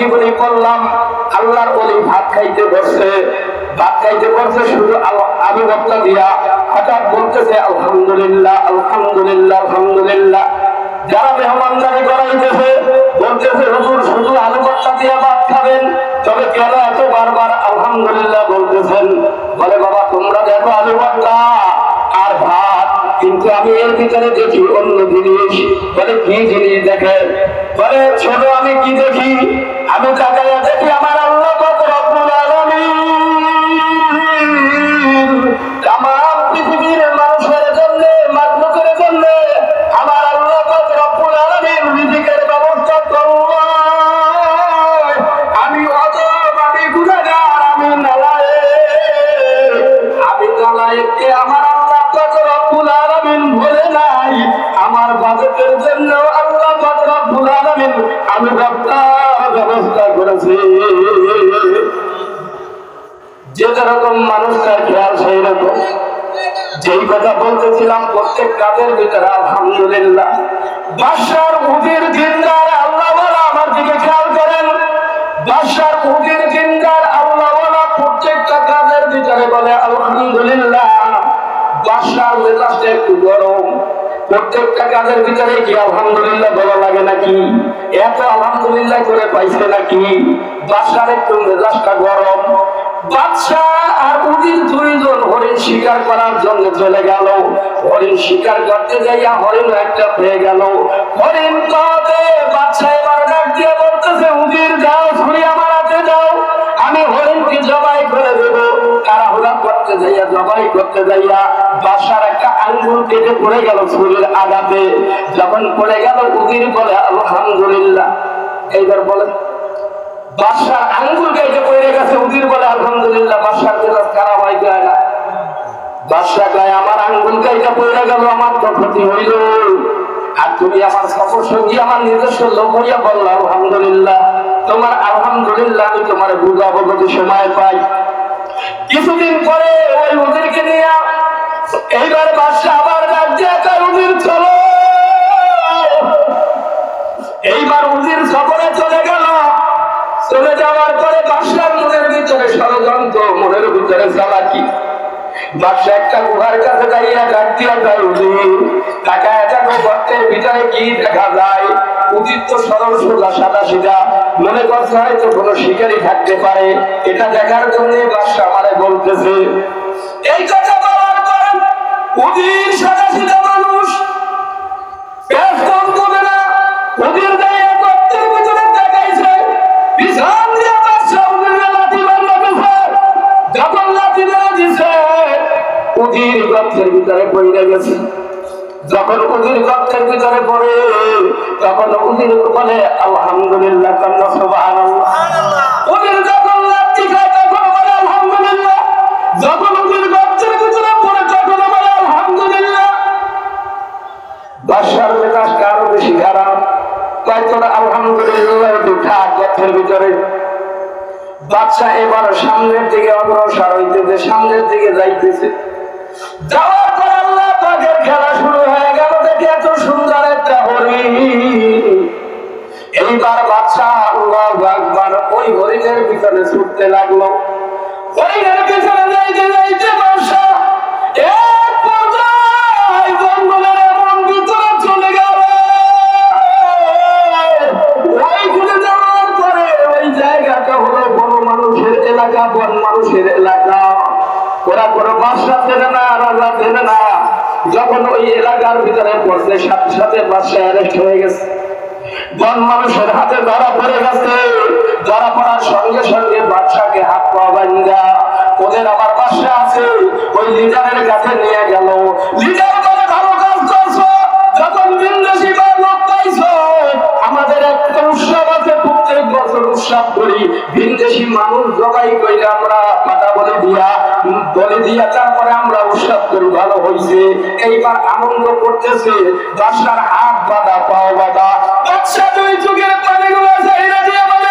জীবনী করলাম। আল্লাহর ওলি ভাত খাইতে বসে, শুধু আলু ভর্তা দিয়া হঠাৎ বলতেছে আলহামদুলিল্লাহ আলহামদুলিল্লাহ আলহামদুলিল্লাহ। যারা মেহমানদারি করাইতেছে বলতেছে হুজুর শুধু আলু ভর্তা দিয়া ভাত খাবেন, তবে কেন এত বারবার আলহামদুলিল্লাহ বলতেছেন? বলে বাবা তোমরা দেখো আলু ভর্তা আর ভাত, কিন্তু আমি এর ভিতরে দেখি অন্য জিনিস। বলে কি জিনিস দেখেন? বলে ছোট আমি কি দেখি? আমি তাকাইয়া দেখি আমার আল্লাহ পাক রব্বুল আলামিন তামাম পৃথিবীর মানুষের জন্য, মাখলুকের জন্য আমার আল্লাহ পাক রব্বুল আলামিন রিজিকের ব্যবস্থা করলেন। আমি অজব, আমি গুনাহগার, আমি নালায়েককে আমার আল্লাহ পাক রব্বুল আলামিন বলে নাই। আমার বাজেটের জন্য আল্লাহ পাক রব্বুল আলামিন আমি রপ্তার ব্যবস্থা করেছি। যে যেরকম মানুষটার খেয়াল সেই রকম। যেই কথা বলতেছিলাম প্রত্যেক কাজের ভিতরে আলহামদুলিল্লাহ। বাদশার উজির দিনদার আল্লাহওয়ালা, আমার দিকে খেয়াল করেন, বাদশার উজির দিনদার আল্লাহওয়ালা প্রত্যেকটা কাজের ভিতরে বলে আলহামদুলিল্লাহ। বাদশার মেজাজটা একটু গরম, প্রত্যেকটা কাজের ভিতরে কি আলহামদুলিল্লাহ বলা লাগে নাকি? এত আলহামদুলিল্লাহ করে পাইছে নাকি? বাদশার একটু মেজাজটা গরম। বাদশাহ আর উজির দুইজন হরিণ শিকার করার জন্য চলে গেল। হরিণ শিকার করতে যাইয়া হরিণ একটা পেয়ে গেল। হরিণ পাওয়াতে বাদশাহ এবার ডাক দিয়ে বলতেছে উজির যাও, ছুরি আমার হাতে দাও, আমি হরিণকে জবাই করে দেব। তাড়াহুড়া করতে যাইয়া জবাই করতে যাইয়া বাদশার একটা আঙ্গুল কেটে পড়ে গেল ছুরির আঘাতে। যখন পড়ে গেল উজির বলে আলহামদুলিল্লাহ। এইবার বলে বাদশার আঙ্গুল কেটে পড়ে গেছে, উজির বলে আলহামদুলিল্লাহ। বাদশার মেজাজ খারাপ হয় না? বাদশা গায়ে আমার আঙ্গুল কেটে পড়ে গেল, আমার তো ক্ষতি হইল, আর তুমি আমার সফর সঙ্গী আমার নিজস্ব লোক হইয়া বললো আলহামদুলিল্লাহ। তোমার আলহামদুলিল্লাহ আমি তোমার বুঝাবো যদি সময় পাই। কিছুদিন পরে ওই উজিরকে নিয়ে এইবার বাদশা আবার ডাক দিয়ে উজির চলো। এইবার উজির সফরে চলে গেল। চলে যাওয়ার পরে বাদশার মনের ভিতরে ষড়যন্ত্র, মনের ভিতরে চালাকি। বাদশা একটা গুহার কাছে দাঁড়িয়ে ডাক দিয়া যায় উজির, তাকায় দেখো গর্তের ভিতরে কি দেখা যায়। উজির তো সরল সোজা সাদা সিধা, মনে করছে হয়তো কোনো শিকারী থাকতে পারে। এটা দেখার জন্য বাদশা আমারে বলতেছে। এই কথা বলার পর উজির সাদা সিধা মানুষ, পেট কম কমে না। উজির দাঁড়িয়ে গর্তের ভিতরে দেখাইছে, পিছন দিয়ে বাদশা উজিরে লাঠি মারতেছে। যখন লাঠি মেরে দিছে উজির গর্তের ভিতরে পড়ে গেছে। যখন উজির গর্তের ভিতরে পড়ে তখন উজির বলে আলহামদুলিল্লাহ, কান্না সুবহানাল্লাহ। উজির যখন লাঠি খায় তখন বলে আলহামদুলিল্লাহ। যখন উজির গর্তের ভিতরে পড়ে তখন বলে আলহামদুলিল্লাহ। বাদশার মেজাজটা আরো বেশি খারাপ, তাই তোরা আলহামদুলিল্লাহ দুটা গর্তের ভিতরে। বাদশা এবার সামনের দিকে অগ্রসর হইতেছে, সামনের দিকে যাইতেছে। যাওয়ার পর আল্লাহ পাকের খেলা শুরু হয়ে গেল। দেখে এত সুন্দর একটা হরিণ। এইবার বাদশা আল্লাহু আকবার ওই হরিণের পিছনে ছুটতে লাগলো। হরিণের পিছনে যাইতে যাইতে বাদশা এক পর্যায়ে জঙ্গলের এমন ভিতরে চলে গেল। ওইখানে যাওয়ার পরে ওই জায়গাটা হলো বড় মানুষের এলাকা, বন মানুষের এলাকা। ওরা কোনো বাদশা চেনে না, রাজা চেনে না। যখন ওই এলাকার ভিতরে পড়ছে সাথে সাথে বাদশা অ্যারেস্ট হয়ে গেছে, বন মানুষের হাতে ধরা পড়ে গেছে। ধরা পড়ার সঙ্গে সঙ্গে বাদশাকে হাত পা বান্ধা ওদের আমার বাদশা আছে ওই লিডারের কাছে নিয়ে গেল। লিডার বলে ভালো কাজ করছো, যখন বিন্দেশি বা লোক পাইছো। আমাদের একটা উৎসব আছে, প্রত্যেক বছর উৎসব করি। বিন্দেশি মানুষ জবাই কইলে আমরা পাতা বলে দিয়া তারপরে আমরা উৎসব করি, ভালো হয়েছে। এইবার আনন্দ করতেছে, বাদশার হাত বাঁধা পাও বাঁধা। বাদশা দুই যুগের পানিগুলো চাইরা দিয়ে বলে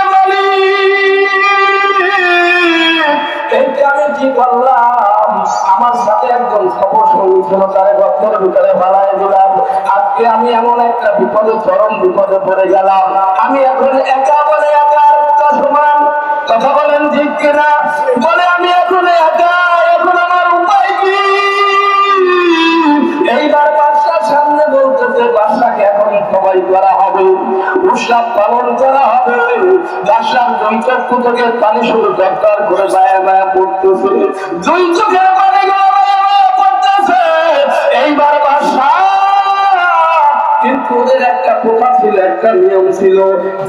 এইটা আমি কি করলাম? আমার সাথে একজন খবর সঙ্গী ছিল, তারে গর্তের ভিতরে ভাড়ায় দিলাম। আজকে আমি এমন একটা বিপদে, চরম বিপদে পড়ে গেলাম। আমি এখন একা বলে একা কথা বলেন ঠিক কিনা? বলে আমি এখন একা, এখন আমার উপায় কি? এইবার বাদশার সামনে বলতেছে, বাদশাকে এখন সবাই করা হবে, উৎসব পালন করা হবে। বাদশার দুই চক্ষু থেকে পানি শুধু দরকার করে বায়া বায়া পড়তেছে, দুই চোখের পানি পড়তেছে। এইবার বাদশা, কিন্তু ওদের একটা প্রথা ছিল, একটা নিয়ম ছিল,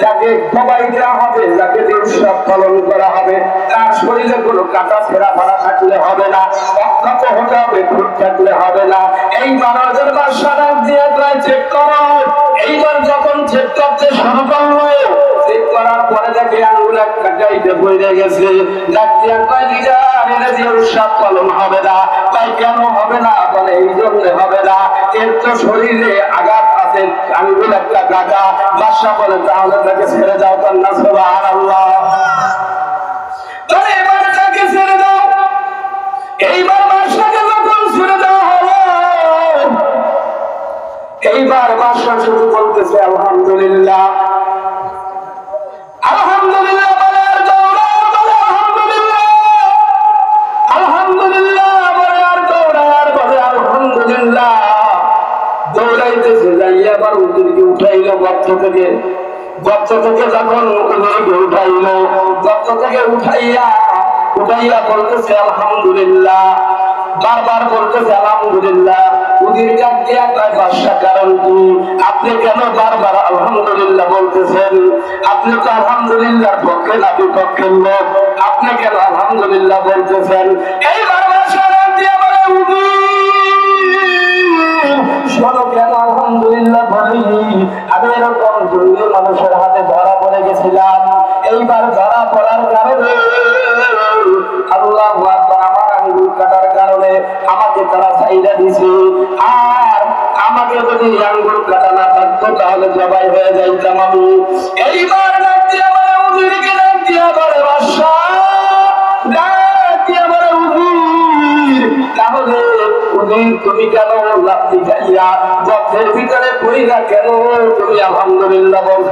যাকে সবাই দেওয়া হবে, যাকে উৎসব পালন করা হবে, তার শরীরে কোনো কাটা ছেঁড়া ফাড়া থাকলে হবে না, অক্ষত হতে হবে, খুঁত থাকলে হবে না। এইবার ওদের বাদশারা দিয়ে চেক করো। এইবার যখন চেক করতে শুরু করলো, চেক করার পরে দেখে আঙুল একটা গাইতে পড়ে গেছে। ডাক দিয়া কয়, উৎসব পালন হবে না। তাই কেন হবে না? বলে এই জন্য হবে না, এর তো শরীরে আঘাত আছে, আঙুল একটা গাঁজা। বাদশা বলে তাহলে তাকে ছেড়ে দাও। কন্যা সুবহানাল্লাহ। তবে এবার তাকে ছেড়ে দাও। এইবার বাদশাকে যখন ছেড়ে দেওয়া হলো, এইবার বাদশা শুরু করতেছে আলহামদুলিল্লাহ, আলহামদুলিল্লাহ বলে আর দৌড়ায়, বলে আলহামদুলিল্লাহ, আলহামদুলিল্লাহ বলে আর দৌড়ায়, বলে আলহামদুলিল্লাহ। দৌড়াইতেছে, যাইয়া আবার উদ্দিনকে উঠাইলো গর্ত থেকে। গর্ত থেকে যখন উদ্দিনকে উঠাইলো, গর্ত থেকে উঠাইয়া বলতেছে আলহামদুলিল্লাহ, বারবার বলতেছে আলহামদুলিল্লাহ। উদির কান দিয়া কয়, বাদশা কারণ কি? আপনি কেন বারবার আলহামদুলিল্লাহ বলতেছেন? আপনি তো আলহামদুলিল্লাহর পক্ষে না বিপক্ষের লোক, আপনি কেন আলহামদুলিল্লাহ বলতেছেন? এইবার বাদশা দিয়া বলে, শোনো কেন আলহামদুলিল্লাহ বলি? আমি এরকম দুনিয়া মানুষের হাতে ধরা পড়ে গেছিলাম। এইবার ধরা পড়ার কারণে আল্লাহ আমার আঙ্গুল কাটার কারণে আমাকে তারা চাইদা দিছে। আর আমাকে যদি আঙ্গুল কাটা না থাকতো তাহলে জবাই হয়ে যাইতাম আমি। এইবার ডাক দিয়া বলে, উজিরকে ডাক দিয়া বলে, বাদশা ডাক দিয়া বলে, উজির তাহলে উজির তুমি কেন লাফি খাইয়া গর্তের ভিতরে পড়িয়া কেন তুমি আলহামদুলিল্লাহ বল?